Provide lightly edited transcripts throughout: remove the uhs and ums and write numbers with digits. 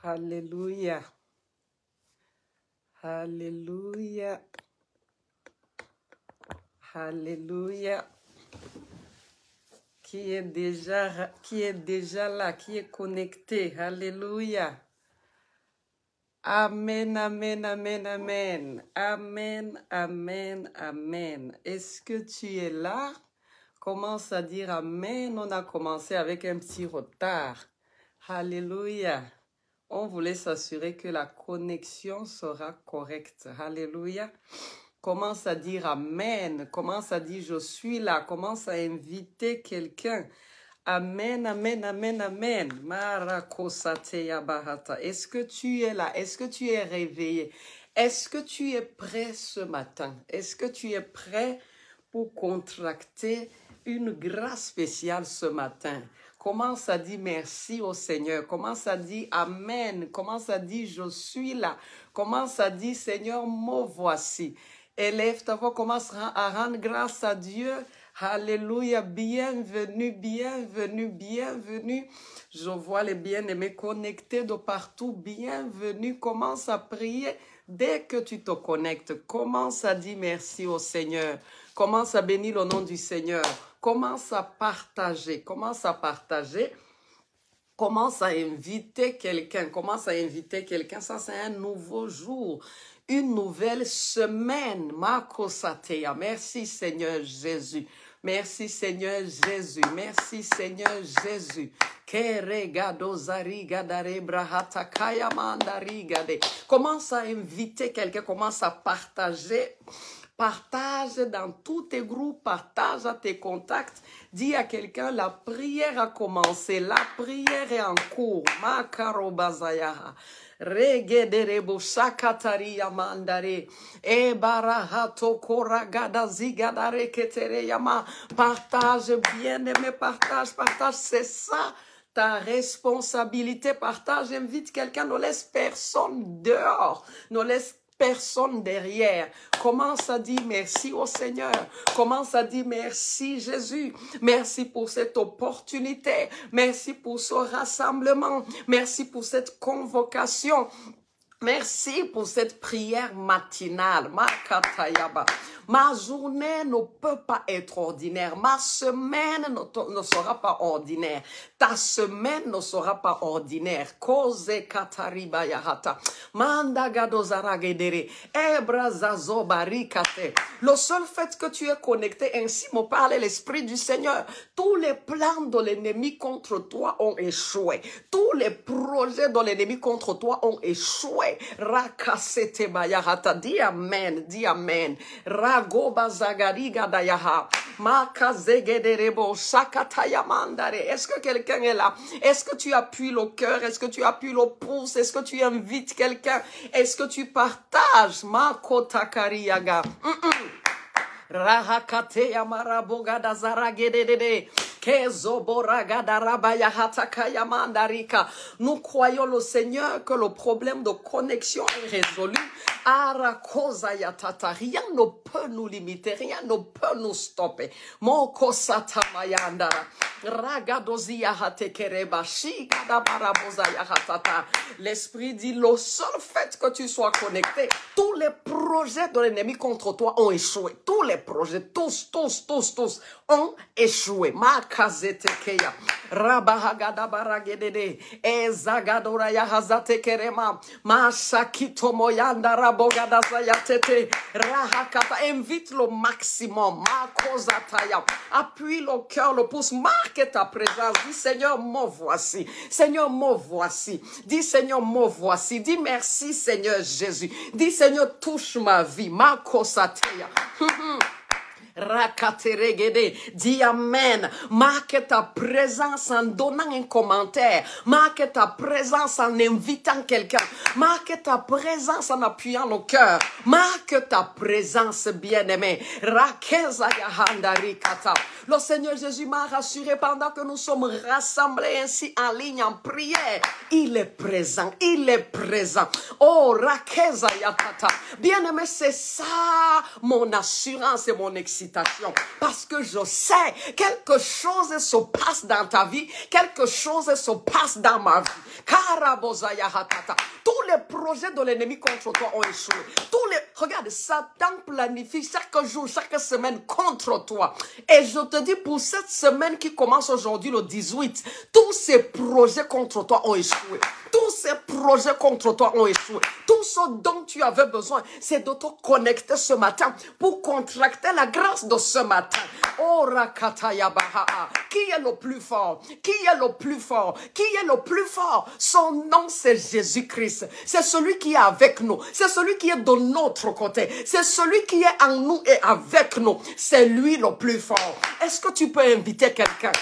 Alléluia. Alléluia. Alléluia. Qui est déjà là, qui est connecté. Alléluia. Amen, amen, amen, amen. Amen, amen, amen. Est-ce que tu es là? Commence à dire amen. On a commencé avec un petit retard. Alléluia. On voulait s'assurer que la connexion sera correcte. Alléluia. Commence à dire amen. Commence à dire je suis là. Commence à inviter quelqu'un. Amen, amen, amen, amen. Marakosateya bahata. Est-ce que tu es là? Est-ce que tu es réveillé? Est-ce que tu es prêt ce matin? Est-ce que tu es prêt pour contracter une grâce spéciale ce matin? Commence à dire merci au Seigneur. Commence à dire amen. Commence à dire je suis là. Commence à dire Seigneur, me voici. Élève ta voix, commence à rendre grâce à Dieu. Alléluia, bienvenue, bienvenue, bienvenue. Je vois les bien-aimés connectés de partout. Bienvenue, commence à prier. Dès que tu te connectes, commence à dire merci au Seigneur. Commence à bénir le nom du Seigneur. Commence à partager. Commence à partager. Commence à inviter quelqu'un. Commence à inviter quelqu'un. Ça, c'est un nouveau jour. Une nouvelle semaine. Makosateya. Merci Seigneur Jésus. Merci Seigneur Jésus. Merci Seigneur Jésus. Commence à inviter quelqu'un. Commence à partager. Partage dans tous tes groupes, partage à tes contacts. Dis à quelqu'un, la prière a commencé, la prière est en cours. Makarobazaya. Regederebo shakatari yamandare. Ebarahato koragada zigadare ketere yama. Partage, bien-aimé, partage, partage. C'est ça ta responsabilité. Partage, invite quelqu'un, ne laisse personne dehors. Ne laisse personne derrière. Commence à dire merci au Seigneur. Commence à dire merci Jésus. Merci pour cette opportunité. Merci pour ce rassemblement. Merci pour cette convocation. Merci pour cette prière matinale. Ma journée ne peut pas être ordinaire. Ma semaine ne sera pas ordinaire. Ta semaine ne sera pas ordinaire. Koze katariba yahata. Mandagado zaragedere. Ebrazazo barikate. Le seul fait que tu es connecté, ainsi me parle l'Esprit du Seigneur. Tous les plans de l'ennemi contre toi ont échoué. Tous les projets de l'ennemi contre toi ont échoué. Rakasete bayahata. Dis amen. Dis amen. Ragoba zagariga dayaha. Makazegederebo sakataya mandare. Est-ce que quelqu'un est là? Est-ce que tu appuies le cœur? Est-ce que tu appuies le pouce? Est-ce que tu invites quelqu'un? Est-ce que tu partages? Makotakariyaga. Rahakate yamaraboga da zaragedede. Nous croyons le Seigneur que le problème de connexion est résolu. Rien ne peut nous limiter, rien ne peut nous stopper. L'Esprit dit, le seul fait que tu sois connecté, tous les projets de l'ennemi contre toi ont échoué. Tous les projets, tous ont échoué. Kazetekeya Rabahagada baragedede Ezagadora Yahazate Kerema Masakito Moyanda Rabogada Sayatete Rahakata. Invite le maximum. Makozataya. Appuie le cœur, le pouce. Marque ta présence. Dis Seigneur, me voici. Seigneur, me voici. Dis Seigneur, me voici. Dis merci Seigneur Jésus. Dis Seigneur, touche ma vie. Makozataya. Rakateregede, dis amen. Marque ta présence en donnant un commentaire. Marque ta présence en invitant quelqu'un. Marque ta présence en appuyant le cœur. Marque ta présence, bien-aimé. Rakeza yahandarikata. Le Seigneur Jésus m'a rassuré pendant que nous sommes rassemblés ainsi en ligne en prière. Il est présent, il est présent. Oh, Rakeza yakata. Bien-aimé, c'est ça mon assurance et mon excitation. félicitations. Parce que je sais, quelque chose se passe dans ta vie, quelque chose se passe dans ma vie. Karabozaya hatata. Tous les projets de l'ennemi contre toi ont échoué. Regarde, Satan planifie chaque jour, chaque semaine contre toi. Et je te dis, pour cette semaine qui commence aujourd'hui, le 18, tous ces projets contre toi ont échoué. Tous ces projets contre toi ont échoué. Tout ce dont tu avais besoin, c'est de te connecter ce matin pour contracter la grâce de ce matin. Oh, Rakataya Bahaa. Qui est le plus fort? Qui est le plus fort? Qui est le plus fort? Son nom, c'est Jésus-Christ. C'est celui qui est avec nous. C'est celui qui est de notre côté. C'est celui qui est en nous et avec nous. C'est lui le plus fort. Est-ce que tu peux inviter quelqu'un?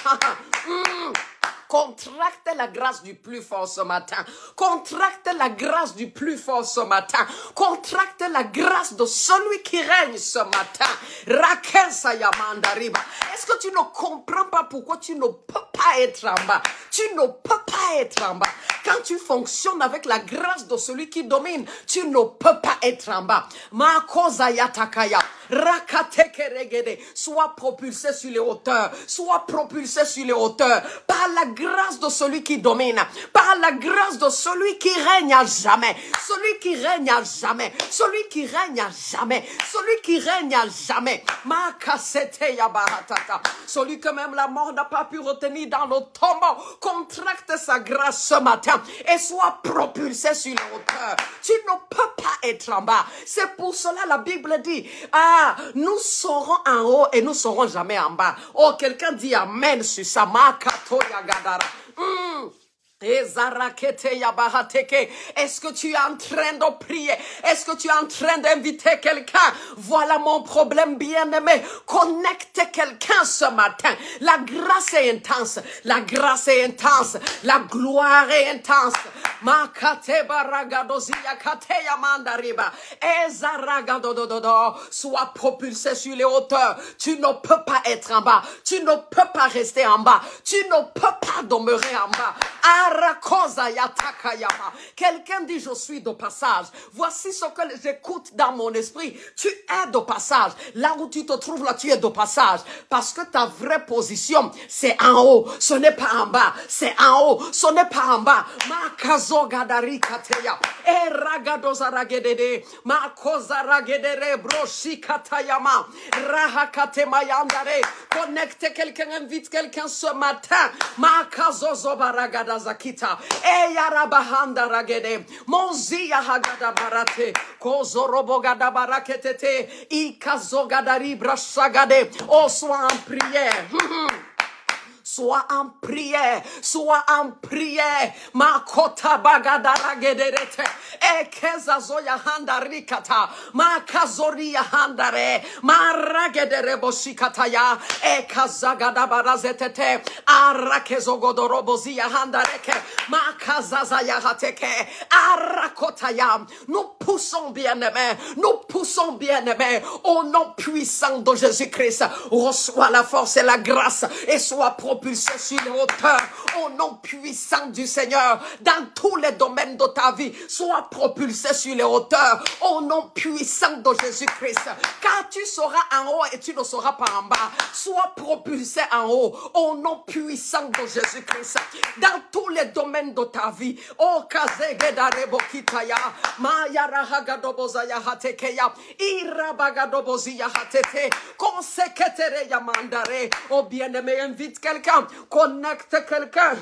Contracte la grâce du plus fort ce matin. Contracte la grâce du plus fort ce matin. Contracte la grâce de celui qui règne ce matin. Rakensa Yamandariba. Est-ce que tu ne comprends pas pourquoi tu ne peux pas être en bas? Tu ne peux pas être en bas. Quand tu fonctionnes avec la grâce de celui qui domine, tu ne peux pas être en bas. Makosa Yatakaya. Sois propulsé sur les hauteurs. Sois propulsé sur les hauteurs. Par la grâce de celui qui domine. Par la grâce de celui qui règne à jamais. Celui qui règne à jamais. Celui qui règne à jamais. Celui qui règne à jamais. Celui que même la mort n'a pas pu retenir dans le tombeau. Contracte sa grâce ce matin. Et sois propulsé sur les hauteurs. Tu ne peux pas être en bas. C'est pour cela la Bible dit, nous serons en haut et nous serons jamais en bas. Oh, quelqu'un dit amen sur ça. Est-ce que tu es en train de prier? Est-ce que tu es en train d'inviter quelqu'un? Voilà mon problème, bien-aimé. Connecte quelqu'un ce matin. La grâce est intense. La grâce est intense. La gloire est intense. Sois propulsé sur les hauteurs. Tu ne peux pas être en bas. Tu ne peux pas rester en bas. Tu ne peux pas demeurer en bas. Quelqu'un dit je suis de passage. Voici ce que j'écoute dans mon esprit. Tu es de passage. Là où tu te trouves, là tu es de passage. Parce que ta vraie position, c'est en haut. Ce n'est pas en bas. C'est en haut. Ce n'est pas en bas. Connecte quelqu'un, invite quelqu'un ce matin. Zakita e yarabahanda ragede monzia hagada barate kozorobo gada baraketete ikazogadari brashagade. Oh, sois en prière. Sois en prière, sois en prière. Makota bagadara gederete. E kezazoya handarikata. Makazoria handare. Maragedere boshikataya. E kazagada barazetete. Arakezogodorobozia handareke. Makazazaya hateke. Arakotaya. Nous poussons bien-aimés. Nous poussons bien-aimés. Au nom puissant de Jésus-Christ. Reçois la force et la grâce. Et sois propulsé sur les hauteurs, au nom puissant du Seigneur, dans tous les domaines de ta vie, sois propulsé sur les hauteurs, au nom puissant de Jésus-Christ, car tu seras en haut et tu ne seras pas en bas. Sois propulsé en haut, au nom puissant de Jésus-Christ, dans tous les domaines de ta vie. Oh, Kazegedarebokitaya, Mayarahagadobozaya hatekeya, Irabagadobozia hatete, Konseketere yamandare. Oh, bien-aimé, invite quelqu'un. Connecte quelqu'un.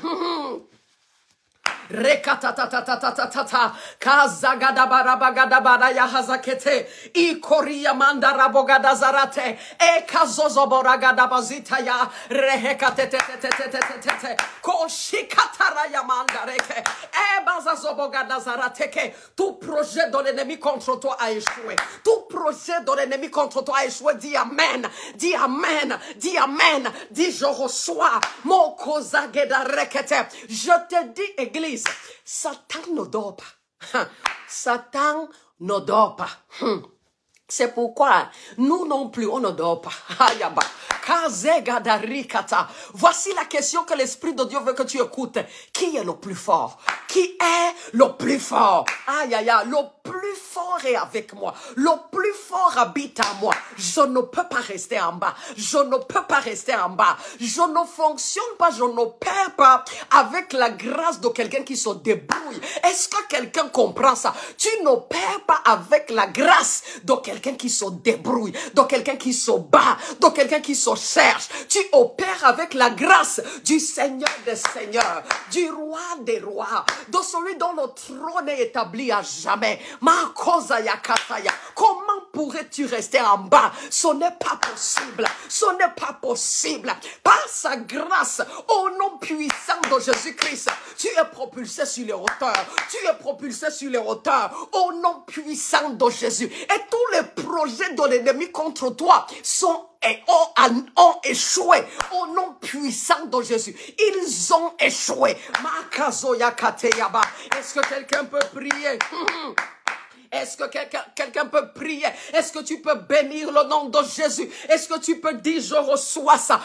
Rekatatatatatatata kazagada barabagada baraya hazakete ikoria mandara bogada zarate e kazozo boragada bazita ya rehekatetetetetetetete koshikatara ya mandareke e bazazo bogada zarateke. Tout projet de l'ennemi contre toi a échoué. Tout projet de l'ennemi contre toi a échoué. Dis amen. Dis amen. Dis amen. Dis je reçois mon kozageda rekete. Je te dis église, Satan ne dort pas. Satan ne dort pas. C'est pourquoi nous non plus, on ne dort pas. Voici la question que l'Esprit de Dieu veut que tu écoutes. Qui est le plus fort? Qui est le plus fort? Aïe, aïe, aïe, le plus fort est avec moi. Le plus fort habite en moi. Je ne peux pas rester en bas. Je ne peux pas rester en bas. Je ne fonctionne pas, je n'opère pas avec la grâce de quelqu'un qui se débrouille. Est-ce que quelqu'un comprend ça? Tu n'opères pas avec la grâce de quelqu'un qui se débrouille, de quelqu'un qui se bat, de quelqu'un qui se cherche. Tu opères avec la grâce du Seigneur des Seigneurs, du Roi des Rois, de celui dont le trône est établi à jamais. Comment pourrais-tu rester en bas? Ce n'est pas possible. Ce n'est pas possible. Par sa grâce, au nom puissant de Jésus-Christ, tu es propulsé sur les hauteurs. Tu es propulsé sur les hauteurs. Au nom puissant de Jésus. Et tous les projets de l'ennemi contre toi ont échoué au nom puissant de Jésus. Ils ont échoué. Est-ce que quelqu'un peut prier? Est-ce que quelqu'un peut prier? Est-ce que tu peux bénir le nom de Jésus? Est-ce que tu peux dire, je reçois ça?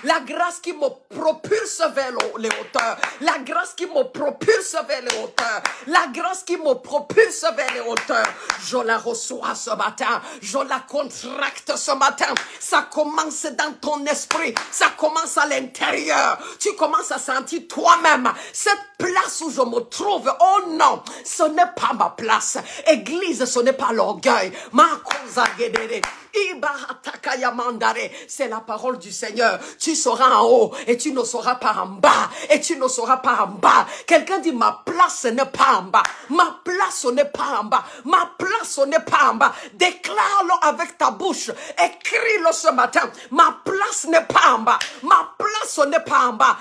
La grâce qui me propulse vers les hauteurs. La grâce qui me propulse vers les hauteurs. La grâce qui me propulse vers les hauteurs. Je la reçois ce matin. Je la contracte ce matin. Ça commence dans ton esprit. Ça commence à l'intérieur. Tu commences à sentir toi-même cette place où je me trouve. Oh non, ce n'est pas ma place. Église, ce n'est pas l'orgueil. C'est la parole du Seigneur. Tu seras en haut et tu ne seras pas en bas. Et tu ne seras pas en bas. Quelqu'un dit, ma place n'est pas en bas. Ma place n'est pas en bas. Ma place n'est pas en bas. Déclare-le avec ta bouche. Écris-le ce matin. Ma place n'est pas en bas. Ma place n'est pas en bas.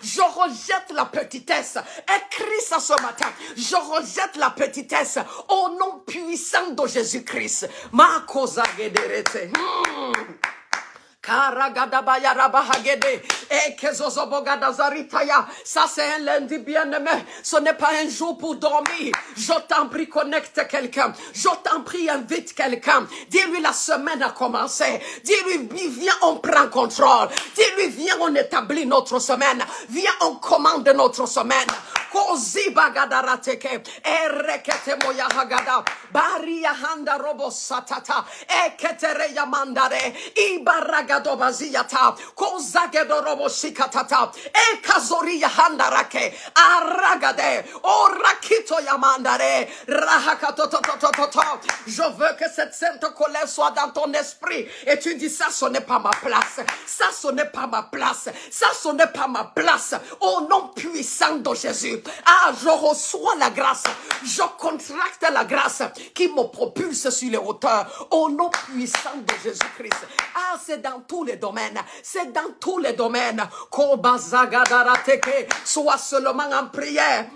Je rejette la petitesse. Écris ça ce matin. Je rejette la petitesse au nom puissant de Jésus-Christ. Ça c'est un lundi bien-aimé. Ce n'est pas un jour pour dormir. Je t'en prie, connecte quelqu'un. Je t'en prie, invite quelqu'un. Dis-lui, la semaine a commencé. Dis-lui, viens, on prend contrôle. Dis-lui, viens, on établit notre semaine. Viens, on commande notre semaine. Kozi bagadarateke, erekete moya hagada, baria handa robo satata, eketere yamandare, ibaragado baziata, kozagedo robo shikatata, ekazori yahandarake, aragade, orakito yamandare, rahakatototototo. Je veux que cette sainte colère soit dans ton esprit et tu dis ça, ce n'est pas ma place, ça, ce n'est pas ma place, ça, ce n'est pas ma place, au nom puissant de Jésus. Ah, je reçois la grâce. Je contracte la grâce qui me propulse sur les hauteurs. Au nom puissant de Jésus-Christ. Ah, c'est dans tous les domaines. C'est dans tous les domaines. Sois seulement en prière.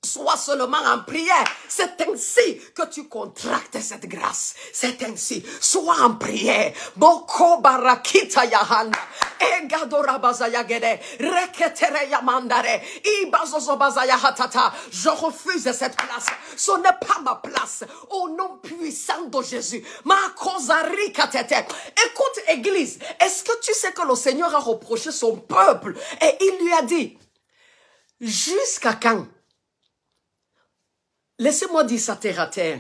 Sois seulement en prière. C'est ainsi que tu contractes cette grâce. C'est ainsi. Sois en prière. Boko barakita yahanda. Egadora bazayagede. Reketere yamandare. Ibazozo bazayahatata. Je refuse cette place. Ce n'est pas ma place. Au nom puissant de Jésus. Ma kozari katete. Écoute, Église. Est-ce que tu sais que le Seigneur a reproché son peuple et il lui a dit, jusqu'à quand? Laissez-moi dire ça terre à terre.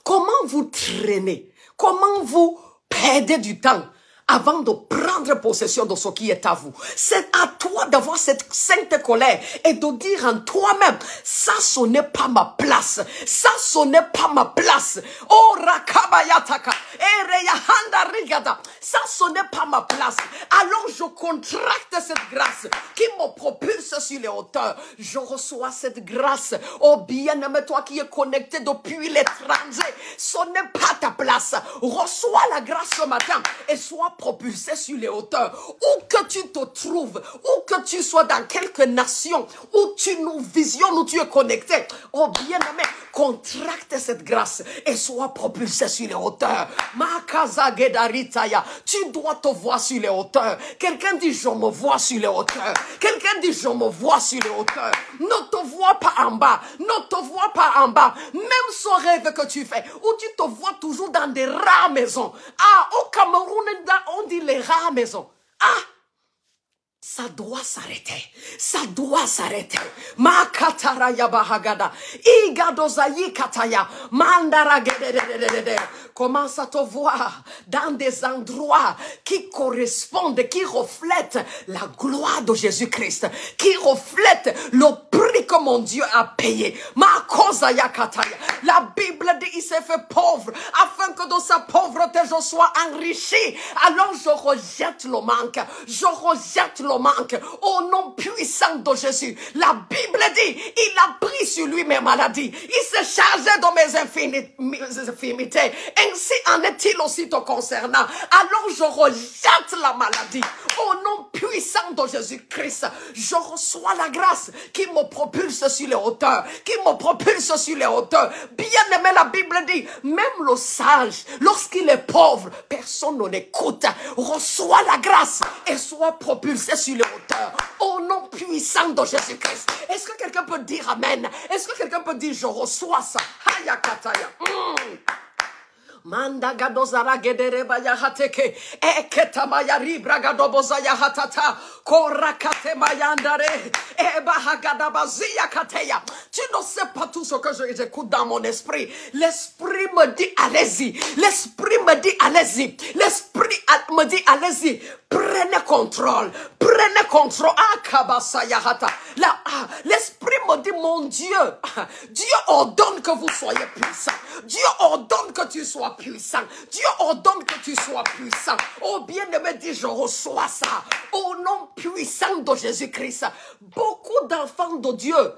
Comment vous traînez? Comment vous perdez du temps avant de prendre possession de ce qui est à vous? C'est à toi d'avoir cette sainte colère et de dire en toi-même, ça ce n'est pas ma place. Ça ce n'est pas ma place. Oh rakabayataka. Ereyahanda rigada. Ça ce n'est pas ma place. Alors je contracte cette grâce qui me propulse sur les hauteurs. Je reçois cette grâce. Oh bien-aimé, toi qui es connecté depuis l'étranger, ce n'est pas ta place. Reçois la grâce ce matin et sois propulsé sur les hauteurs. Où que tu te trouves, où que tu sois, dans quelque nation, où tu nous visionnes, où tu es connecté. Oh bien-aimé, contracte cette grâce et sois propulsé sur les hauteurs. Tu dois te voir sur les hauteurs. Quelqu'un dit je me vois sur les hauteurs. Quelqu'un dit je me vois sur les hauteurs. Ne te vois pas en bas. Ne te vois pas en bas. Même ce rêve que tu fais, où tu te vois toujours dans des rares maisons. Ah, au Cameroun, on dit les rares maisons. Ah, ça doit s'arrêter. Ça doit s'arrêter. Makatara yabahagada. Igadozayi kataya. Mandara gededededede. Commence à te voir dans des endroits qui correspondent, qui reflètent la gloire de Jésus-Christ, qui reflètent le prix que mon Dieu a payé. Makozaya kataya. La Bible dit il s'est fait pauvre afin que dans sa pauvreté je sois enrichi. Alors je rejette le manque. Je rejette le manque au nom puissant de Jésus. La Bible dit il a pris sur lui mes maladies. Il s'est chargé de mes infirmités. Ainsi en est-il aussi te concernant. Alors je rejette la maladie au nom puissant de Jésus-Christ. Je reçois la grâce qui me propulse sur les hauteurs, qui me propulse sur les hauteurs. Bien aimé, la Bible dit, même le sage, lorsqu'il est pauvre, personne ne l'écoute. Reçois la grâce et sois propulsé sur les hauteurs au nom puissant de Jésus-Christ. Est-ce que quelqu'un peut dire amen? Est-ce que quelqu'un peut dire je reçois ça? Hayakataya. Manda gadozara gedere baya hateke eketa maya ribra gadoboza ya hatata korakate mayandare ebahagada bazia kateya. Tu ne sais pas tout ce que j'écoute dans mon esprit. L'esprit me dit allez-y. L'esprit me dit allez-y. L'esprit me dit allez-y. Prenez contrôle. Prenez contrôle. L'esprit me dit mon Dieu. Dieu ordonne que vous soyez puissants. Dieu ordonne que tu sois puissant. Dieu ordonne que tu sois puissant. Oh bien-aimé, dit je reçois ça. Au nom puissant de Jésus-Christ. Beaucoup d'enfants de Dieu,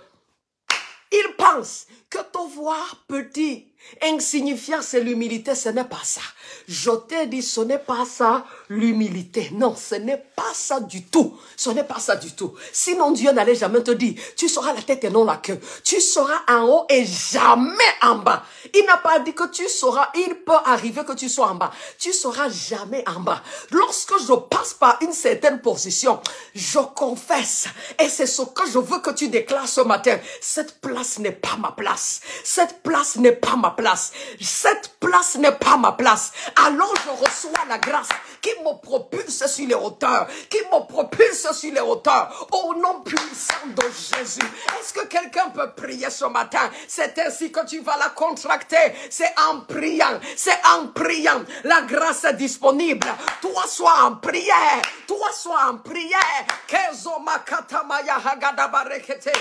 ils pensent que te voir petit, insignifiant, c'est l'humilité. Ce n'est pas ça. Je t'ai dit, ce n'est pas ça, l'humilité. Non, ce n'est pas ça du tout. Ce n'est pas ça du tout. Sinon, Dieu n'allait jamais te dire, tu seras la tête et non la queue. Tu seras en haut et jamais en bas. Il n'a pas dit que tu seras, il peut arriver que tu sois en bas. Tu seras jamais en bas. Lorsque je passe par une certaine position, je confesse. Et c'est ce que je veux que tu déclares ce matin. Cette place n'est pas ma place. Cette place n'est pas ma place. Cette place n'est pas ma place. Alors je reçois la grâce qui me propulse sur les hauteurs. Qui me propulse sur les hauteurs. Au nom puissant de Jésus. Est-ce que quelqu'un peut prier ce matin? C'est ainsi que tu vas la contracter. C'est en priant. C'est en priant. La grâce est disponible. Toi, sois en prière. Toi, sois en prière. Kezo makatamaya hagadabarekete.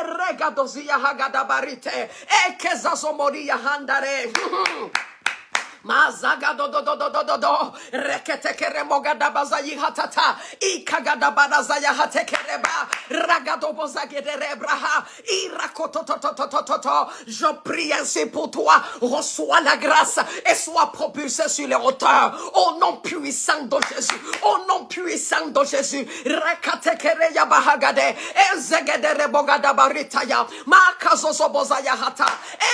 Eregadozia hagadabarite. Ekezazomoria handare. Mazaga do do do do do do do rekete kere mogada bazayi hatata ikagada bazaya hatekereba ragado bozagede rebraha irakoto to to to to to to. Je prie ainsi pour toi, reçois la grâce et sois propulsé sur les hauteurs au nom puissant de Jésus, au nom puissant de Jésus. Rekate kere ya bahagade ezegede rebogada baritaya makazozo bozaya hata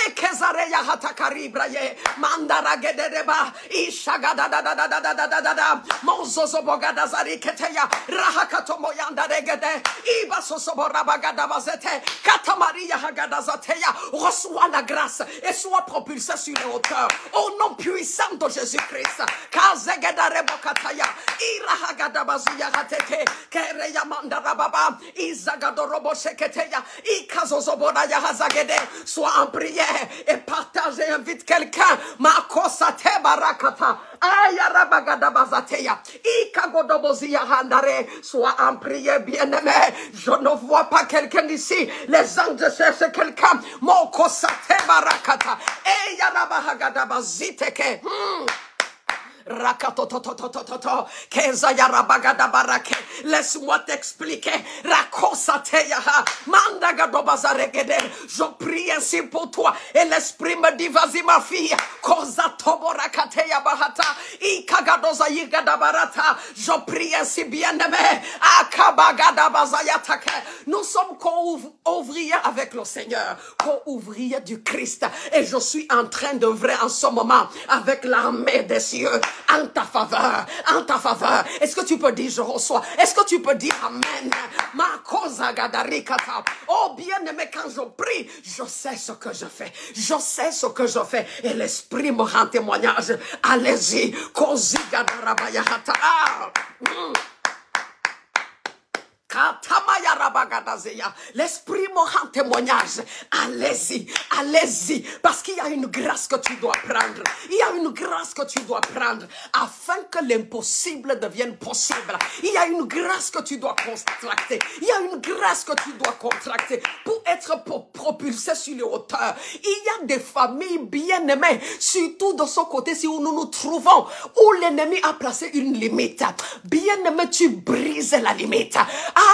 ekezare ya hata karibraye mandara Dereba ishagada da da da da da da da da da mozozo bogada zari keteya rahakato moyanda regede ibasoso borabagada bazete katamaria hagada zateya. Reçois la grâce et sois propulsé sur les hauteurs au nom puissant de Jésus-Christ. Kazegada rebokataya irahagada bazia hatete kereya mandara baba izagado robo seketeya ikazozo boraya hazagede. Sois en prière et partage et invite quelqu'un. Makosa te barakata ayarabagada bazateya ikagodobozia handare. Sois en prière, bien-aimé. Je ne vois pas quelqu'un ici. Les anges cherchent quelqu'un. Mokosa te barakata ayarabagada baziteke. Rakatotototototo. Kezayarabagadabarake. Laisse-moi t'expliquer. Rakosateyaha. Mandagadobazaregede. Je prie ainsi pour toi. Et l'esprit me dit, vas-y ma fille. Kozatoborakateya bahata. Ikagadozayigadabara. Je prie ainsi, bien-aimé. Nous sommes co-ouvriers avec le Seigneur, co-ouvriers du Christ. Et je suis en train d'œuvrer en ce moment avec l'armée des cieux en ta faveur, en ta faveur. Est-ce que tu peux dire je reçois? Est-ce que tu peux dire amen? Oh bien-aimé, quand je prie, je sais ce que je fais. Je sais ce que je fais. Et l'Esprit me rend témoignage. Allez-y. L'Esprit me rend témoignage. Allez-y, allez-y. Parce qu'il y a une grâce que tu dois prendre. Il y a une grâce que tu dois prendre afin que l'impossible devienne possible. Il y a une grâce que tu dois contracter. Il y a une grâce que tu dois contracter pour être propulsé sur les hauteurs. Il y a des familles bien-aimées, surtout de ce côté-ci où nous nous trouvons, où l'ennemi a placé une limite. Bien-aimé, tu brises la limite.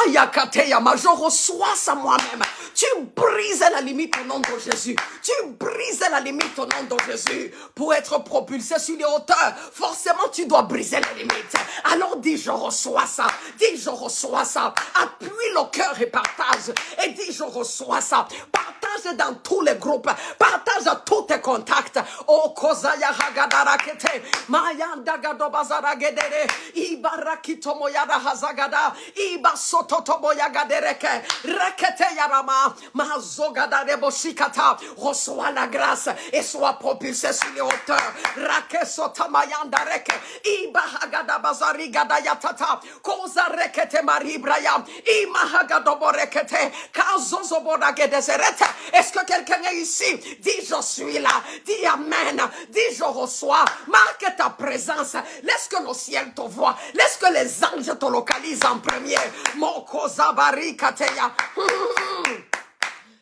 Ayakateyama, je reçois ça moi-même. Tu brises la limite au nom de Jésus. Tu brises la limite au nom de Jésus. Pour être propulsé sur les hauteurs, forcément tu dois briser la limite. Alors dis je reçois ça. Dis je reçois ça. Appuie le cœur et partage. Et dis je reçois ça. Partage dans tous les groupes. Partage à tous tes contacts. Oh Kozaya Hagadarakete. Mayanda Gadobazara Gedere. Ibarakito Moyada Hazagada. Ibasototo Boyaga Dereke. Rekete Yarama. Mahazogada Reboshikata. Reçois la grâce et sois propulsé sur les hauteurs. Rakesota Mayanda Reke. Ibahagada Bazari Gadayatata. Koza Rekete Maribraya. Imahagadoborekete. Kazozobodagedezerete. Est-ce que quelqu'un est ici? Dis je suis là. Dis amen. Dis je reçois. Marque ta présence. Laisse que le ciel te voie. Laisse que les anges te localisent en premier. Moko zabari kateya.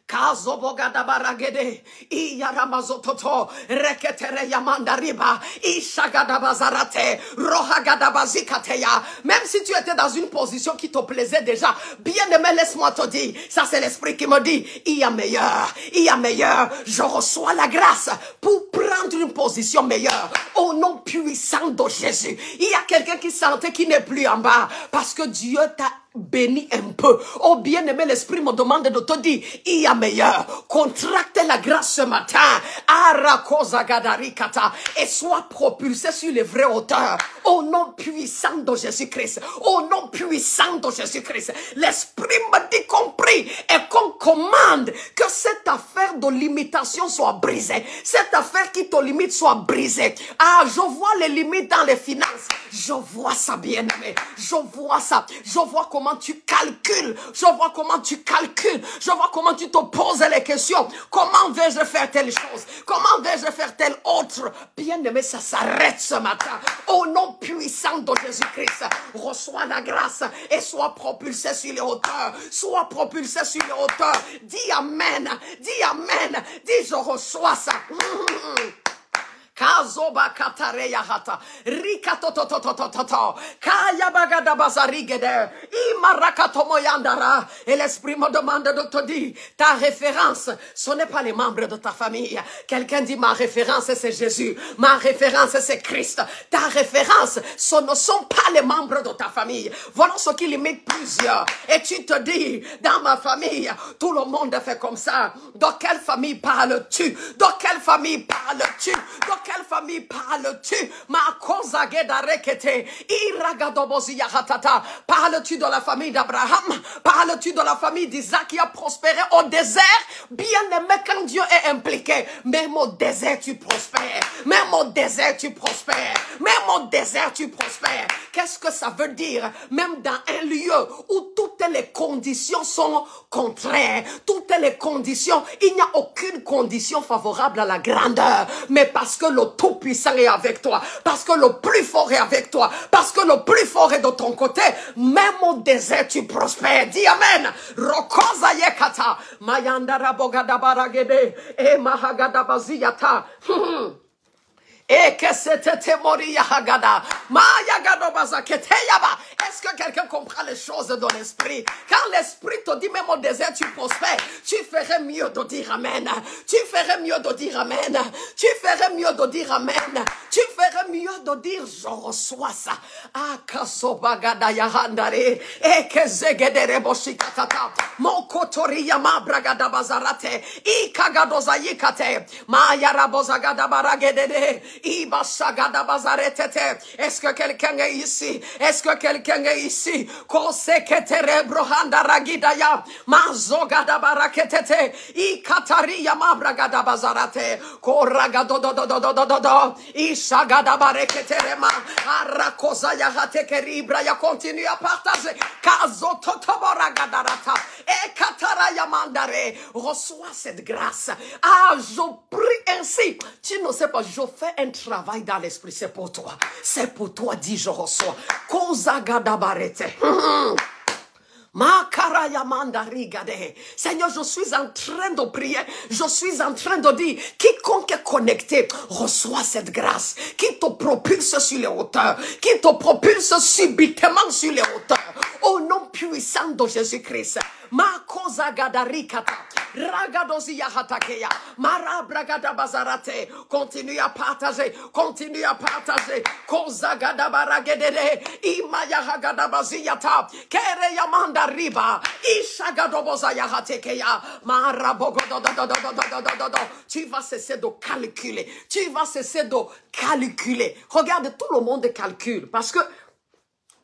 Kazobogada baragede, iyaramazototo, reketere yamanda riba, ishagada bazarate, rohagada bazikateya. Même si tu étais dans une position qui te plaisait déjà, bien aimé, laisse-moi te dire, ça c'est l'esprit qui me dit, il y a meilleur, il y a meilleur. Je reçois la grâce pour prendre une position meilleure au nom puissant de Jésus. Il y a quelqu'un qui sentait qu'il n'est plus en bas parce que Dieu t'a béni un peu. Oh bien-aimé, l'Esprit me demande de te dire, il y a meilleur. Contracte la grâce ce matin. Et sois propulsé sur les vraies hauteurs. Au nom puissant de Jésus-Christ. Au nom puissant de Jésus-Christ. L'Esprit me dit compris et qu'on commande que cette affaire de limitation soit brisée. Cette affaire qui te limite soit brisée. Ah, je vois les limites dans les finances. Je vois ça, bien-aimé. Je vois ça. Je vois comment tu calcules. Je vois comment tu calcules. Je vois comment tu te poses les questions. Comment vais-je faire telle chose? Comment vais-je faire telle autre? Bien-aimé, ça s'arrête ce matin. Au nom puissant de Jésus-Christ, reçois la grâce et sois propulsé sur les hauteurs. Sois propulsé sur les hauteurs. Dis amen. Dis amen. Dis je reçois ça. Kazoba katareya hata rikatotototototo kaya bagada bazarigede imarakato yandara. Et l'Esprit me demande de te dire ta référence, ce n'est pas les membres de ta famille. Quelqu'un dit ma référence c'est Jésus, ma référence c'est Christ. Ta référence, ce ne sont pas les membres de ta famille. Voilà ce qui limite plusieurs. Et tu te dis dans ma famille tout le monde fait comme ça. De quelle famille parles-tu? De quelle famille parles-tu? Quelle famille parles-tu? Ma cosa gedarekete, iragadobosia hatata. Parles-tu de la famille d'Abraham? Parles-tu de la famille d'Isaac qui a prospéré au désert? Bien-aimé, quand Dieu est impliqué, même au désert tu prospères. Même au désert tu prospères. Même au désert tu prospères. Qu'est-ce que ça veut dire? Même dans un lieu où toutes les conditions sont contraires, toutes les conditions, il n'y a aucune condition favorable à la grandeur. Mais parce que le Tout-Puissant est avec toi, parce que le plus fort est avec toi, parce que le plus fort est de ton côté, même au désert tu prospères. Dis amen. Rokoza yekata, mayandara bogada baragede, e mahagada baziyata. Et que c'était Moria Hagada. Maya Gado Bazakete Yaba. Est-ce que quelqu'un comprend les choses dans l'esprit? Quand l'esprit te dit même au désert tu prospères, tu ferais mieux de dire Amen. Tu ferais mieux de dire Amen. Tu ferais mieux de dire Amen. Tu ferais mieux de dire je reçois ça. Akasobagada Yahandare. Et que Zegedere Boshikatata. Mon Kotori Yama Bragada Bazarate. Ikagadoza Yikate. Maya Rabozagada Baragedede. Ibashagada Bazaretete. Est-ce que quelqu'un est ici? Est-ce que quelqu'un est ici? Koseketere Brohanda Ragidaya. Mazogada Baraketete. Ikatari Yama Bragada Bazarate. Koragado do. Ishagada Bareketerema. Arakoza Yahatekeri Braya. Continue à partager. Kazo Totoboragadarata. Et Katara Yamandare. Reçois cette grâce. Ah, je prie ainsi. Tu ne sais pas, je fais un travail dans l'esprit. C'est pour toi. C'est pour toi, dis je reçois. Kozagada Barete. Seigneur, je suis en train de prier, je suis en train de dire, quiconque est connecté, reçoit cette grâce, qui te propulse sur les hauteurs, qui te propulse subitement sur les hauteurs, au nom puissant de Jésus-Christ. Ma cosa gadarikata, ragadosi yahatakeya, mara bragada bazarate. Continue à partager, continue à partager. Cosa gadabaragedele, imaya hagada baziyata, kere yamanda riba, ishagadoboza yahatekeya, mara bogodo. Tu vas cesser de calculer, tu vas cesser de calculer. Regarde, tout le monde calcule parce que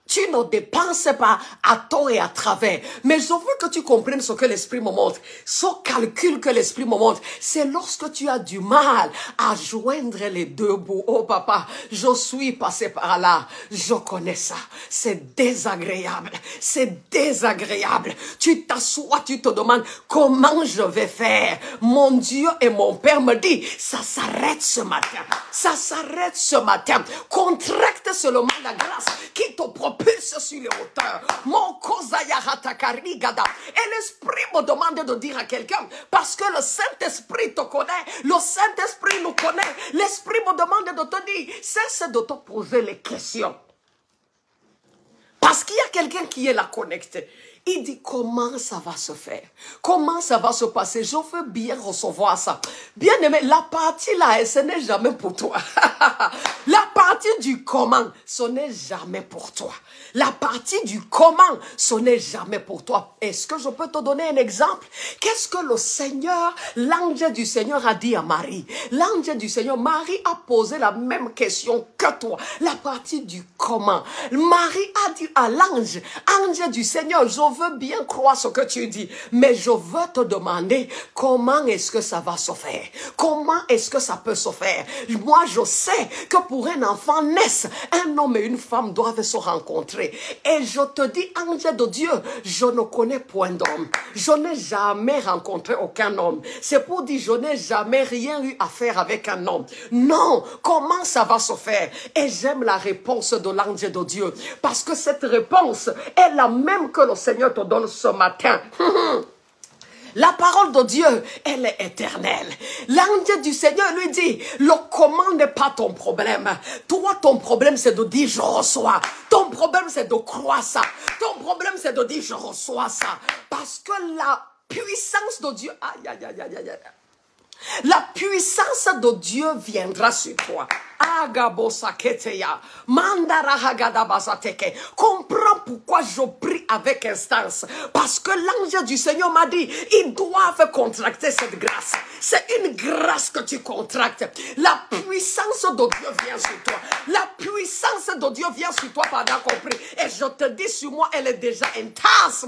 tu ne dépenses pas à tort et à travers. Mais je veux que tu comprennes ce que l'esprit me montre. Ce calcul que l'esprit me montre, c'est lorsque tu as du mal à joindre les deux bouts. Oh papa, je suis passé par là. Je connais ça. C'est désagréable. C'est désagréable. Tu t'assois, tu te demandes comment je vais faire. Mon Dieu et mon Père me dit, ça s'arrête ce matin. Ça s'arrête ce matin. Contracte seulement la grâce qui te propulse sur les hauteurs. Mon kozaya hatakarigada. Et l'esprit me demande de dire à quelqu'un, parce que le Saint-Esprit te connaît, le Saint-Esprit nous connaît, l'esprit me demande de te dire, cesse de te poser les questions. Parce qu'il y a quelqu'un qui est là connecté. Il dit comment ça va se faire? Comment ça va se passer? Je veux bien recevoir ça. Bien aimé, la partie là, ce n'est jamais pour toi. La partie du comment, ce n'est jamais pour toi. La partie du comment, ce n'est jamais pour toi. Est-ce que je peux te donner un exemple? Qu'est-ce que le Seigneur, l'ange du Seigneur a dit à Marie? L'ange du Seigneur, Marie a posé la même question que toi. La partie du comment. Marie a dit à l'ange, ange du Seigneur, je veux bien croire ce que tu dis, mais je veux te demander comment est-ce que ça va se faire? Comment est-ce que ça peut se faire? Moi, je sais que pour un enfant naisse, un homme et une femme doivent se rencontrer. Et je te dis, ange de Dieu, je ne connais point d'homme. Je n'ai jamais rencontré aucun homme. C'est pour dire, je n'ai jamais rien eu à faire avec un homme. Non, comment ça va se faire? Et j'aime la réponse de l'ange de Dieu, parce que cette réponse est la même que le Seigneur te donne ce matin. La parole de Dieu, elle est éternelle. L'ange du Seigneur lui dit, le comment n'est pas ton problème. Toi, ton problème, c'est de dire, je reçois. Ton problème, c'est de croire ça. Ton problème, c'est de dire, je reçois ça. Parce que la puissance de Dieu, aïe, aïe, aïe, aïe, aïe. La puissance de Dieu viendra sur toi. Comprends pourquoi je prie avec instance. Parce que l'ange du Seigneur m'a dit, ils doivent contracter cette grâce. C'est une grâce que tu contractes. La puissance de Dieu vient sur toi. La puissance de Dieu vient sur toi pendant qu'on prie. Et je te dis sur moi, elle est déjà intense.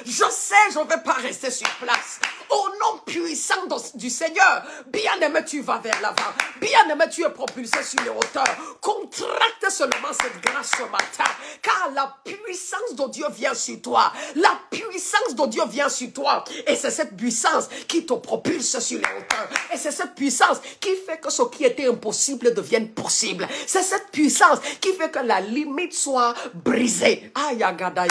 Je sais, je ne vais pas rester sur place. Au nom puissant du Seigneur, bien-aimé, tu vas vers l'avant. Bien-aimé, tu es propulsé sur les hauteurs. Contracte seulement cette grâce ce matin. Car la puissance de Dieu vient sur toi. La puissance de Dieu vient sur toi. Et c'est cette puissance qui te propulse sur les hauteurs. Et c'est cette puissance qui fait que ce qui était impossible devienne possible. C'est cette puissance qui fait que la limite soit brisée. Aïe, agadai.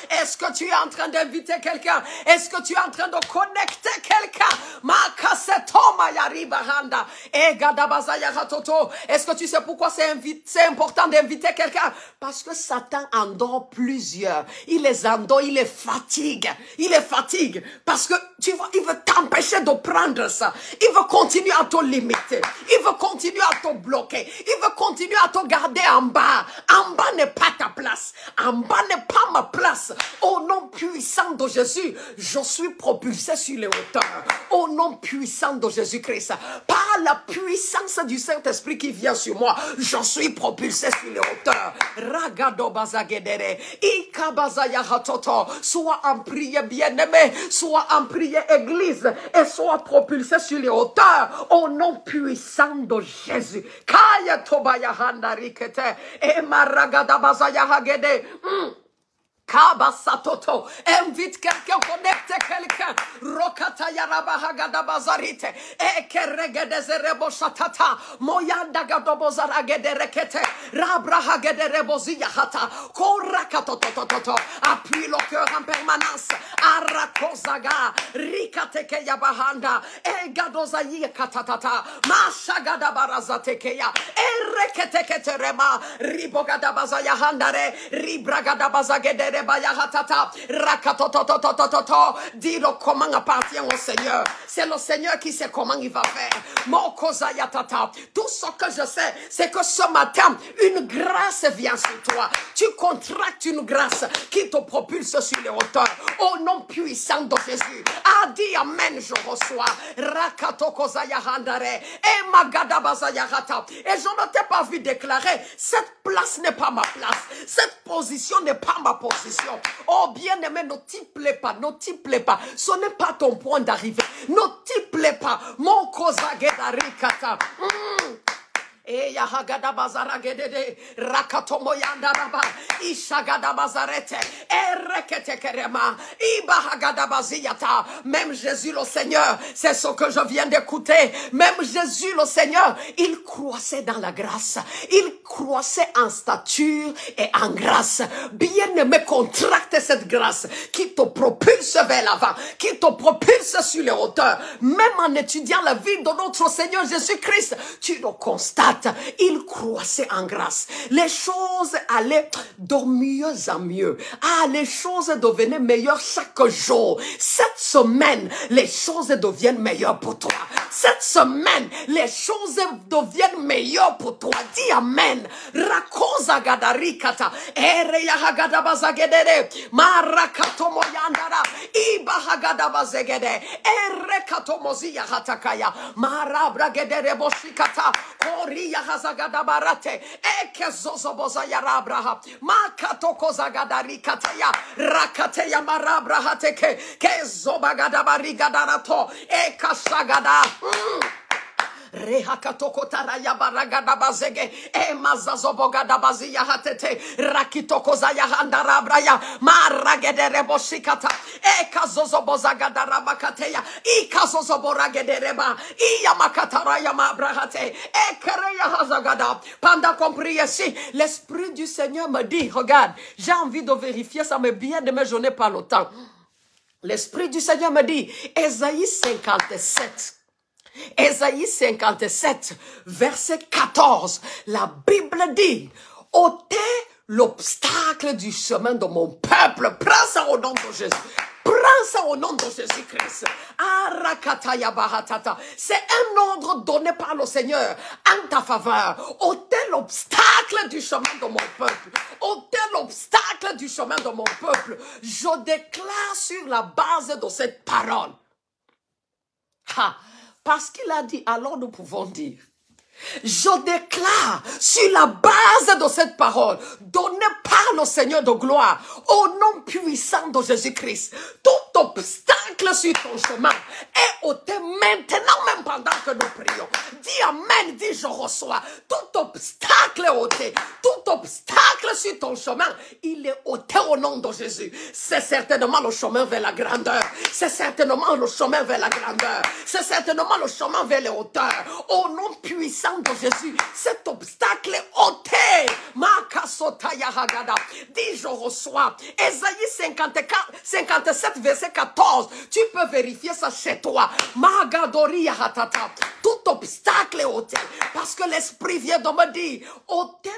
Est-ce que tu es en train d'inviter quelqu'un? Est-ce que tu es en train de connecter quelqu'un? Est-ce que tu sais pourquoi c'est important d'inviter quelqu'un? Parce que Satan endort plusieurs. Il les endort, il les fatigue. Il les fatigue. Parce que, tu vois, il veut t'empêcher de prendre ça. Il veut continuer à te limiter. Il veut continuer à te bloquer. Il veut continuer à te garder en bas. En bas n'est pas ta place. En bas n'est pas ma place. Au nom puissant de Jésus, je suis propulsé sur les hauteurs. Au nom puissant de Jésus-Christ, par la puissance du Saint-Esprit qui vient sur moi, je suis propulsé sur les hauteurs. Ragado bazagedere, ikabazaya hatoto. Sois en prière, bien-aimé, sois en prière, église, et sois propulsé sur les hauteurs. Au nom puissant de Jésus. Kaya tobaya handarikete, et maragada bazaya hagede. Kabasatoto, invite quelqu'un, connecte quelqu'un. Rokata yarabahagada bazarite, ekeregedezerebo shatata, moyanda gadobozaragede rekete, rabrahagede reboziyahata, korakatotototo. Appuie le cœur en permanence. Arakozaga, rikateke yabahanda, egadozayi katatata, mashagada barazatekeya, ereketeketerema, ribogada bazayahandare, ribragada bazagede. Dis-le comment appartient au Seigneur. C'est le Seigneur qui sait comment il va faire. Tout ce que je sais, c'est que ce matin, une grâce vient sur toi. Tu contractes une grâce qui te propulse sur les hauteurs. Au nom puissant de Jésus. Ah, dis Amen, je reçois. Et je ne t'ai pas vu déclarer, cette place n'est pas ma place. Cette position n'est pas ma position. Oh bien-aimé, ne t'y plaît pas, ne t'y plaît pas. Ce n'est pas ton point d'arrivée. Ne t'y plaît pas. Mon kozagedarikata. E yahagada bazaragede rakatomo yandaraba ishagada bazarete erekete kerema ibahagada baziyata. Même Jésus le Seigneur, c'est ce que je viens d'écouter. Même Jésus le Seigneur, il croissait dans la grâce. Il croissait en stature et en grâce. Bien-aimé, contracte cette grâce qui te propulse vers l'avant, qui te propulse sur les hauteurs. Même en étudiant la vie de notre Seigneur Jésus-Christ, tu le constates. Il croissait en grâce. Les choses allaient de mieux en mieux. Ah, les choses devenaient meilleures chaque jour. Cette semaine, les choses deviennent meilleures pour toi. Cette semaine, les choses deviennent meilleures pour toi. Dis Amen. Rakoza gadarikata. Ereyahagada bazagedere. Marakato moyandara. Ibahagada bazegede. Erekato moziya hatakaya. Marabra gedere boshikata. Koria hazagada barate. Ekezozo bozaya rabraha. Makato kozagadari kataya. Rakateya marabra hateke. Kezobagada barigadarato. Ekashagada. Rehakatoko taraya baragada bazege mazazobogada bazia hatete rakitoko zaya handarabraya maragede reboshikata ekazozobozagada rabakateya ikazozoboragede reba iyamakatara mabrahate ekereya hazagada. Pendant qu'on prie ici, l'Esprit du Seigneur me dit, regarde, j'ai envie de vérifier ça, mais bien demain je n'ai pas le temps. L'Esprit du Seigneur me dit, Ésaïe 57. Ésaïe 57, verset 14, la Bible dit, ôtez l'obstacle du chemin de mon peuple. Prends ça au nom de Jésus. Prends ça au nom de Jésus-Christ. C'est un ordre donné par le Seigneur en ta faveur. Ôtez l'obstacle du chemin de mon peuple. Ôtez l'obstacle du chemin de mon peuple. Je déclare sur la base de cette parole. Parce qu'il a dit, alors nous pouvons dire. Je déclare sur la base de cette parole donnée par le Seigneur de gloire au nom puissant de Jésus-Christ, tout obstacle sur ton chemin est ôté maintenant, même pendant que nous prions. Dis Amen, dis je reçois. Tout obstacle est ôté, tout obstacle sur ton chemin, il est ôté au nom de Jésus. C'est certainement le chemin vers la grandeur. C'est certainement le chemin vers la grandeur. C'est certainement le chemin vers les hauteurs. Au nom puissant de Jésus, cet obstacle est ôté. Dis, je reçois. Ésaïe 57, verset 14. Tu peux vérifier ça chez toi. Tout obstacle est ôté. Parce que l'Esprit vient de me dire, ôtez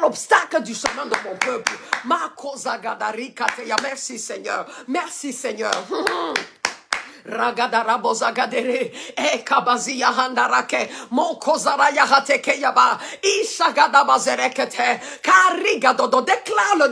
l'obstacle du chemin de mon peuple. Merci Seigneur. Merci Seigneur. Ragadarabozagadere e kabazia handarake mokozaraya hatekeyaba ishagadabazerekete karigadodo. Déclare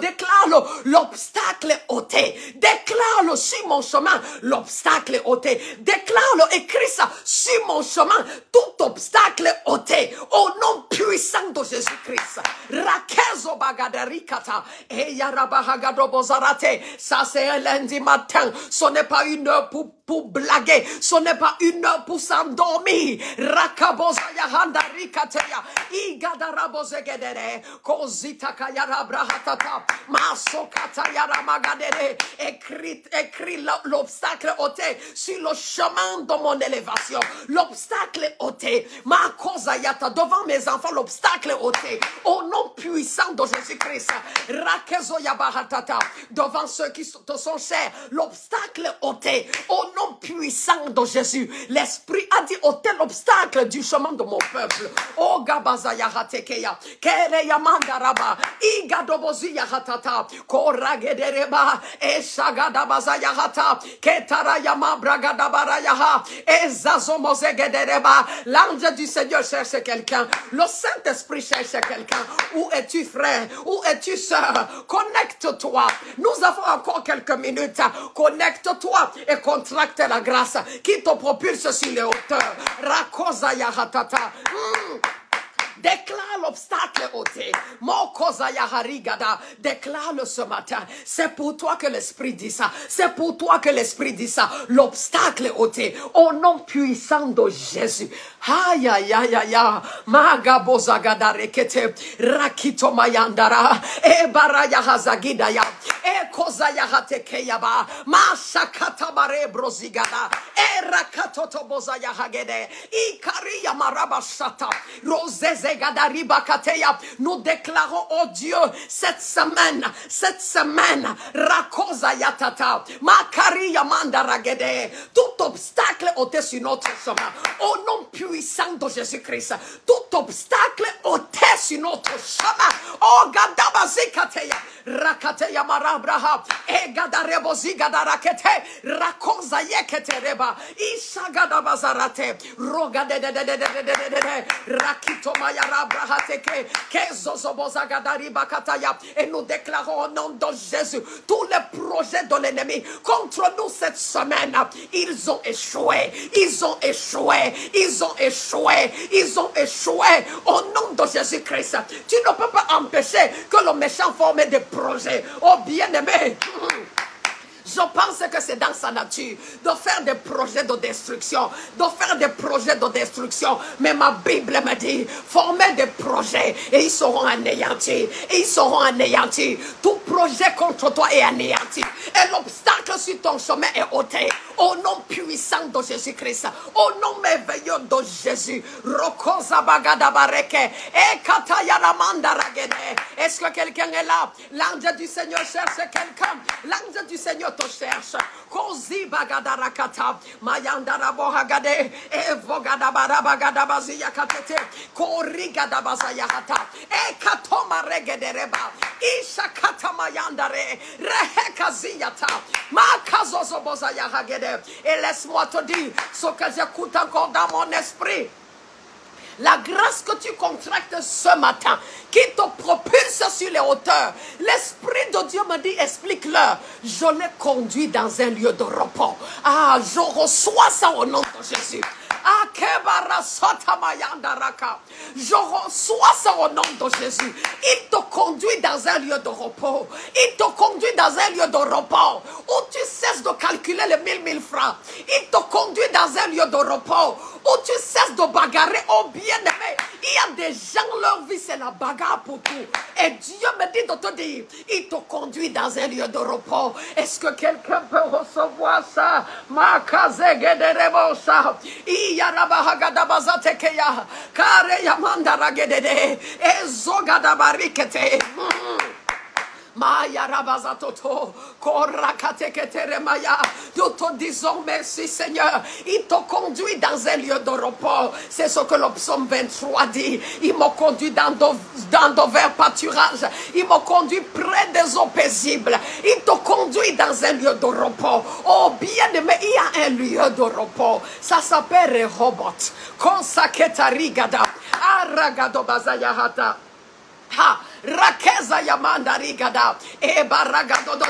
l'obstacle est ôté. Déclare sur mon chemin, l'obstacle est ôté. Déclare, écris ça, sur mon chemin, tout obstacle est ôté. Au nom puissant de Jésus-Christ. Rakezo bagadarikata e yarabahagadobozarate. Ça c'est un lundi matin. Ce n'est pas une heure pour blaguer, ce n'est pas une heure pour s'endormir. Rakabozaya handarikateya igadarabozegedere kozita kayara brahatata masokata yara magadere. Écris l'obstacle ôté sur le chemin de mon élévation. L'obstacle ôté. Ma kozayata devant mes enfants, l'obstacle ôté. Au nom puissant de Jésus-Christ. Rakezoya bahatata devant ceux qui te sont chers, l'obstacle ôté. Au nom puissant de Jésus, l'Esprit a dit ôter l'obstacle du chemin de mon peuple. Oh Gabazaya Hatekeya, Kereya Mandaraba, Igadoboziya Hatata, Koragedereba, Eshagadabazaya Hata, Ketarayama Bragadabarayaha, Ezazomozegedereba. L'ange du Seigneur cherche quelqu'un. Le Saint-Esprit cherche quelqu'un. Où es-tu, frère? Où es-tu, sœur? Connecte-toi. Nous avons encore quelques minutes. Connecte-toi et contracte la grâce qui te propulse sur les hauteurs. Rakozaya hatata. Déclare l'obstacle ôté. Mokozaya harigada. Déclare-le ce matin. C'est pour toi que l'Esprit dit ça. C'est pour toi que l'Esprit dit ça. L'obstacle est ôté. Au nom puissant de Jésus. Aïe, aïe, aïe, aïe, aïe. Magabozagada rekete. Rakito mayandara. E baraya hazagidaya. E kozaya hatekeyaba. Mashakata bare brozigada. E rakatoto bozaya hagede. Ikariya marabashata. Roseze. Nous déclarons, oh Dieu, cette semaine, Rakoza Yatata, Makari Yamanda Ragede, tout obstacle ôté sur notre chemin, au nom puissant de Jésus-Christ, tout obstacle ôté sur notre chemin, oh Gadabazikateya, Rakateya Marabraha, et Gadarebozi Gadarakete, Rakoza Yeketereba, Ishagadabazarate, Rogade, Rakito Maya. Et nous déclarons au nom de Jésus tous les projets de l'ennemi contre nous cette semaine. Ils ont échoué. Ils ont échoué. Ils ont échoué. Ils ont échoué. Au nom de Jésus-Christ. Tu ne peux pas empêcher que le méchant forme des projets. Oh bien-aimé. Je pense que c'est dans sa nature de faire des projets de destruction, Mais ma Bible me dit, formez des projets et ils seront anéantis. Tout projet contre toi est anéanti. Et l'obstacle sur ton chemin est ôté. Au nom puissant de Jésus-Christ, au nom merveilleux de Jésus. Est-ce que quelqu'un est là? L'ange du Seigneur cherche quelqu'un. L'ange du Seigneur te cherche. Kozi bagadarakata, mayandara bohagade, evogadabara bagadabazia katete, korigadabazayahata, ekatoma regedereba, ishakata mayandare, rehekaziata, makazozobozayahagede. Et laisse-moi te dire ce que j'écoute encore dans mon esprit. La grâce que tu contractes ce matin, qui te propulse sur les hauteurs. L'Esprit de Dieu me dit, explique-leur. Je l'ai conduit dans un lieu de repos. Ah, je reçois ça au nom de Jésus. Je reçois ça au nom de Jésus. Il te conduit dans un lieu de repos. Il te conduit dans un lieu de repos où tu cesses de calculer les 1000 francs. Il te conduit dans un lieu de repos où tu cesses de bagarrer. Oh bien-aimé, Il y a des gens, leur vie, c'est la bagarre pour tout. Et Dieu me dit de te dire, il te conduit dans un lieu de repos. Est-ce que quelqu'un peut recevoir ça? Makazegederebosa. Iyarabahagadabazatekeya. Kareyamandaragadede. Ezogadabarikete. Maya rabazatoto, korakateketeremaya. Nous te disons merci Seigneur. Il te conduit dans un lieu de repos. C'est ce que le psaume 23 dit. Il m'a conduit dans de verts pâturages. Il m'a conduit près des eaux paisibles. Il te conduit dans un lieu de repos. Oh bien-aimé, il y a un lieu de repos. Ça s'appelle Rehoboth. Konsaketarigada. Aragado bazayahata. Ha, Rakeza Yamanda Rigada, et Baragado do.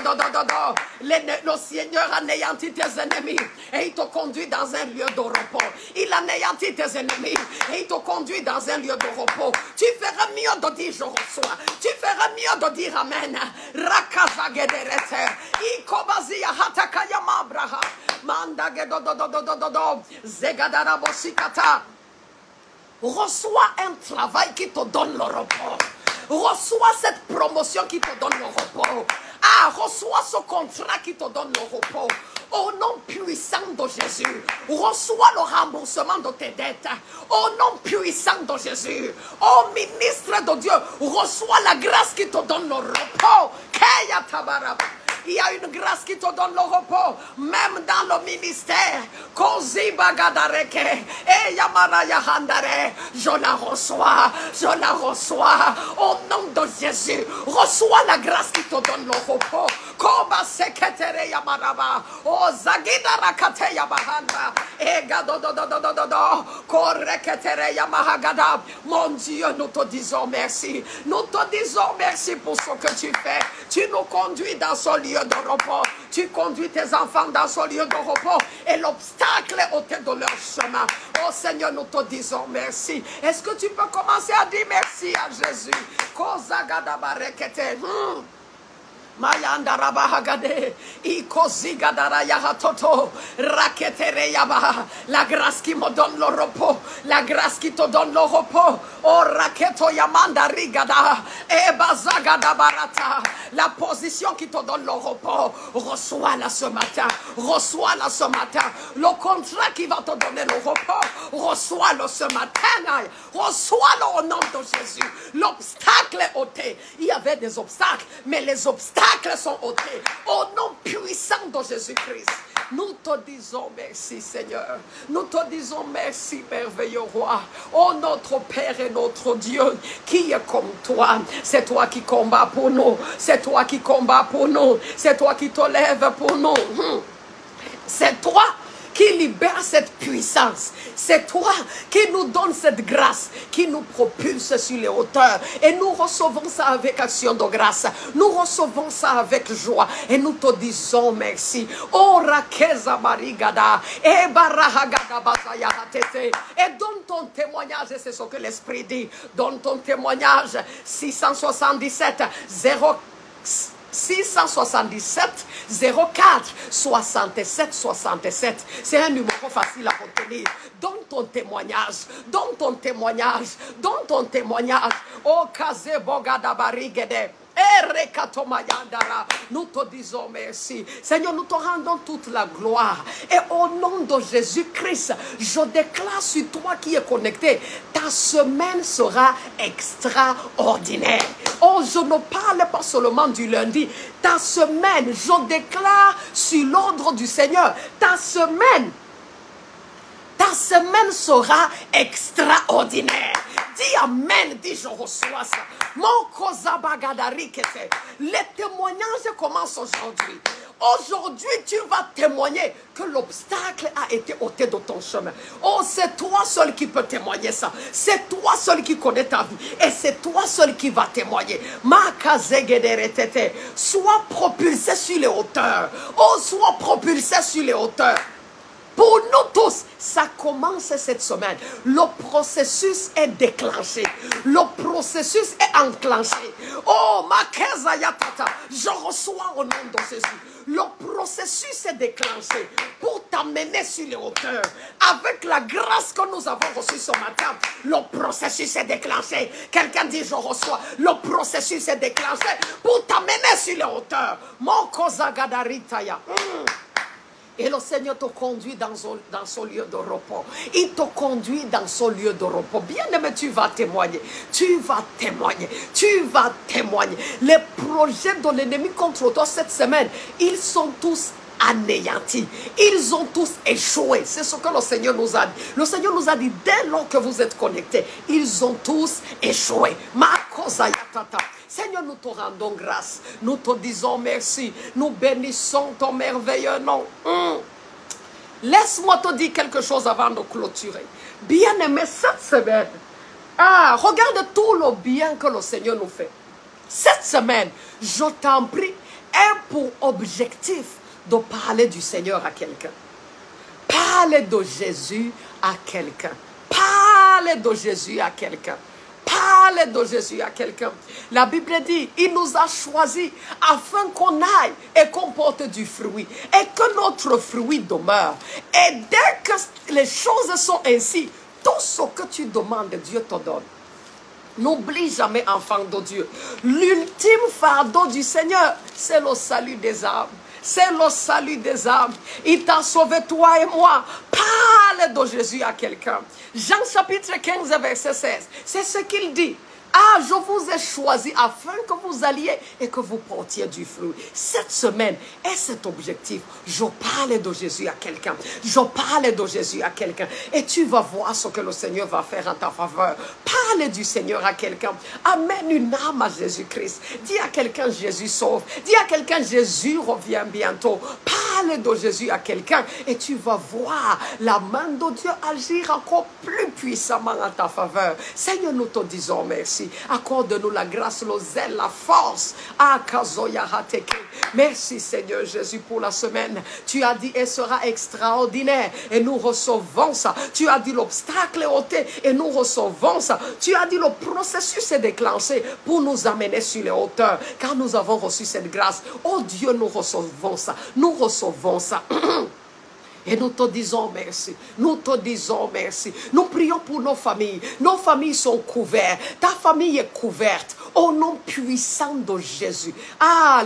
Le Seigneur anéantit tes ennemis et il te conduit dans un lieu de repos. Il anéantit tes ennemis et il te conduit dans un lieu de repos. Tu feras mieux de dire je reçois. Tu feras mieux de dire Amen. Rakaza Gederete, Ikobazi Hatakaya Mabraha, Mandagedo do, Zegadara Bosikata. Reçois un travail qui te donne le repos. Reçois cette promotion qui te donne le repos. Ah, reçois ce contrat qui te donne le repos. Au nom puissant de Jésus, reçois le remboursement de tes dettes. Au nom puissant de Jésus, ô ministre de Dieu, reçois la grâce qui te donne le repos. Keya tabaraba. Il y a une grâce qui te donne le repos, même dans le ministère. Kozi bagadareke, et yamara yahandare. Je la reçois, au nom de Jésus. Reçois la grâce qui te donne le repos. Koba seketere yamaraba, o zagida rakate yamahanda, et gado koreketere yamahagada. Mon Dieu, nous te disons merci. Nous te disons merci pour ce que tu fais. Tu nous conduis dans ce lieu de repos. Tu conduis tes enfants dans ce lieu de repos et l'obstacle est ôté de leur chemin. Oh Seigneur, nous te disons merci. Est-ce que tu peux commencer à dire merci à Jésus? Mayanda rabahagade, ikozigadara yahatoto, raketere yaba. La grâce qui me donne le repos, la grâce qui te donne le repos. Oh raketo yamanda rigada, e bazagada barata. La position qui te donne le repos, reçois-la ce matin, reçois-la ce matin. Le contrat qui va te donner le repos, reçois-le ce matin. Reçois-le au nom de Jésus. L'obstacle est ôté. Il y avait des obstacles, mais les obstacles sont ôtés au nom puissant de Jésus-Christ. Nous te disons merci Seigneur. Nous te disons merci merveilleux roi. Oh notre Père et notre Dieu, qui est comme toi? C'est toi qui combats pour nous. C'est toi qui combats pour nous. C'est toi qui te lèves pour nous. C'est toi qui libère cette puissance. C'est toi qui nous donne cette grâce, qui nous propulse sur les hauteurs. Et nous recevons ça avec action de grâce. Nous recevons ça avec joie. Et nous te disons merci. Oh Rakeza Barigada. Et Barahagada Bazaya Hatete. Et donne ton témoignage. Et c'est ce que l'Esprit dit. Donne ton témoignage. 677 677 04 67 67. C'est un numéro facile à retenir. Donne ton témoignage. Donne ton témoignage. Donne ton témoignage. Oh Kazebo Gadabarigede. Nous te disons merci. Seigneur, nous te rendons toute la gloire. Et au nom de Jésus-Christ, je déclare sur toi qui est connecté, ta semaine sera extraordinaire. Oh, je ne parle pas seulement du lundi. Ta semaine, je déclare sur l'ordre du Seigneur, ta semaine sera extraordinaire. Dis Amen, dis je reçois ça. Mon kozabagadari-kete. Les témoignages commencent aujourd'hui. Aujourd'hui, tu vas témoigner que l'obstacle a été ôté de ton chemin. Oh, c'est toi seul qui peux témoigner ça. C'est toi seul qui connais ta vie. Et c'est toi seul qui va témoigner. Sois propulsé sur les hauteurs. Oh, sois propulsé sur les hauteurs. Pour nous tous, ça commence cette semaine. Le processus est déclenché. Le processus est enclenché. Oh, ma Kezayatata, je reçois au nom de Jésus. Le processus est déclenché pour ta t'amener sur les hauteurs. Avec la grâce que nous avons reçue ce matin, le processus est déclenché. Quelqu'un dit, je reçois. Le processus est déclenché pour t'amener sur les hauteurs. Mon Kozagadaritaya. Et le Seigneur te conduit dans son lieu de repos. Il te conduit dans son lieu de repos. Bien-aimé, tu vas témoigner. Tu vas témoigner. Tu vas témoigner. Les projets de l'ennemi contre toi cette semaine, ils sont tous anéantis. Ils ont tous échoué. C'est ce que le Seigneur nous a dit. Le Seigneur nous a dit, dès lors que vous êtes connectés, ils ont tous échoué. Seigneur, nous te rendons grâce. Nous te disons merci. Nous bénissons ton merveilleux nom. Laisse-moi te dire quelque chose avant de clôturer. Bien-aimé, cette semaine, regarde tout le bien que le Seigneur nous fait. Cette semaine, je t'en prie, aie pour objectif de parler du Seigneur à quelqu'un. Parler de Jésus à quelqu'un. Parler de Jésus à quelqu'un. Parler de Jésus à quelqu'un. La Bible dit, il nous a choisis afin qu'on aille et qu'on porte du fruit. Et que notre fruit demeure. Et dès que les choses sont ainsi, tout ce que tu demandes, Dieu te donne. N'oublie jamais, enfant de Dieu, l'ultime fardeau du Seigneur, c'est le salut des âmes. C'est le salut des âmes. Il t'a sauvé, toi et moi. Parle de Jésus à quelqu'un. Jean chapitre 15, verset 16. C'est ce qu'il dit. Je vous ai choisi afin que vous alliez et que vous portiez du fruit. Cette semaine est cet objectif. Je parle de Jésus à quelqu'un. Je parle de Jésus à quelqu'un. Et tu vas voir ce que le Seigneur va faire en ta faveur. Parle du Seigneur à quelqu'un. Amène une âme à Jésus-Christ. Dis à quelqu'un, Jésus sauve. Dis à quelqu'un, Jésus revient bientôt. Parle de Jésus à quelqu'un et tu vas voir la main de Dieu agir encore plus puissamment en ta faveur. Seigneur, nous te disons merci. Accorde-nous la grâce, le zèle, la force. Merci Seigneur Jésus pour la semaine. Tu as dit, elle sera extraordinaire et nous recevons ça. Tu as dit, l'obstacle est ôté et nous recevons ça. Tu as dit, le processus est déclenché pour nous amener sur les hauteurs car nous avons reçu cette grâce. Oh Dieu, nous recevons ça. Nous recevons ça. Et nous te disons merci. Nous te disons merci. Nous prions pour nos familles. Nos familles sont couvertes. Ta famille est couverte. Au nom puissant de Jésus.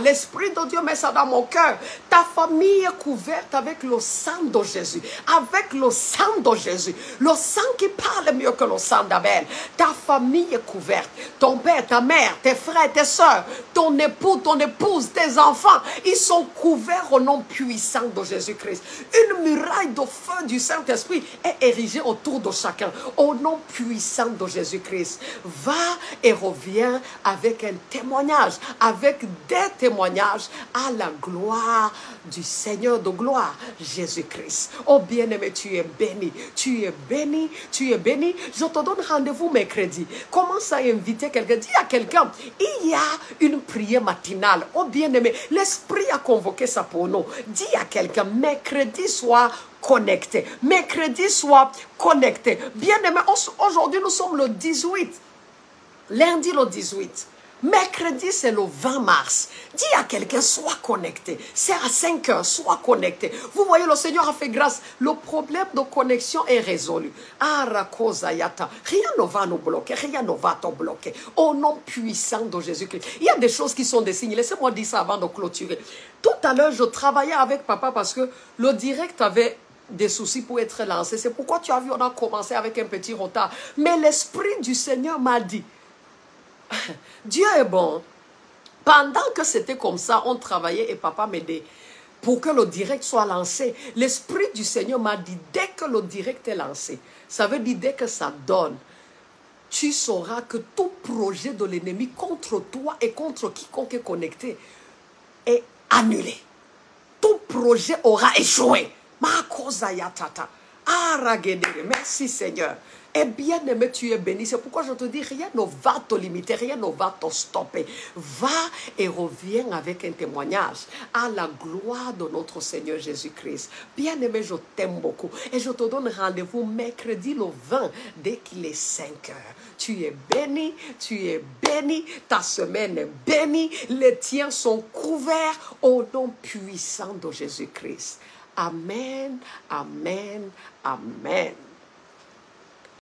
L'Esprit de Dieu met ça dans mon cœur. Ta famille est couverte avec le sang de Jésus. Avec le sang de Jésus. Le sang qui parle mieux que le sang d'Abel. Ta famille est couverte. Ton père, ta mère, tes frères, tes soeurs, ton époux, ton épouse, tes enfants, ils sont couverts au nom puissant de Jésus-Christ. Une muraille de feu du Saint-Esprit est érigée autour de chacun. Au nom puissant de Jésus-Christ. Va et reviens avec un témoignage, avec des témoignages à la gloire du Seigneur de gloire, Jésus-Christ. Oh bien-aimé, tu es béni, tu es béni, tu es béni. Je te donne rendez-vous mercredi. Commence à inviter quelqu'un. Dis à quelqu'un, il y a une prière matinale. Oh bien-aimé, l'Esprit a convoqué ça pour nous. Dis à quelqu'un, mercredi soir, connecté. Mercredi soir, connecté. Bien-aimé, aujourd'hui nous sommes le 18. Lundi le 18. Mercredi, c'est le 20 mars. Dis à quelqu'un, sois connecté. C'est à 5 heures, sois connecté. Vous voyez, le Seigneur a fait grâce. Le problème de connexion est résolu. Rakozayata. Rien ne va nous bloquer. Rien ne va te bloquer. Au nom puissant de Jésus-Christ. Il y a des choses qui sont des signes. Laissez-moi dire ça avant de clôturer. Tout à l'heure, je travaillais avec papa parce que le direct avait des soucis pour être lancé. C'est pourquoi tu as vu, on a commencé avec un petit retard. Mais l'Esprit du Seigneur m'a dit, Dieu est bon. Pendant que c'était comme ça, on travaillait et papa m'aidait pour que le direct soit lancé. L'Esprit du Seigneur m'a dit, dès que le direct est lancé, ça veut dire dès que ça donne, tu sauras que tout projet de l'ennemi contre toi et contre quiconque est connecté est annulé. Tout projet aura échoué. Merci Seigneur. Et bien aimé, tu es béni. C'est pourquoi je te dis, rien ne va te limiter, rien ne va te stopper. Va et reviens avec un témoignage à la gloire de notre Seigneur Jésus-Christ. Bien aimé, je t'aime beaucoup. Et je te donne rendez-vous mercredi le 20, dès qu'il est 5 heures. Tu es béni, tu es béni. Ta semaine est bénie. Les tiens sont couverts au nom puissant de Jésus-Christ. Amen, amen, amen.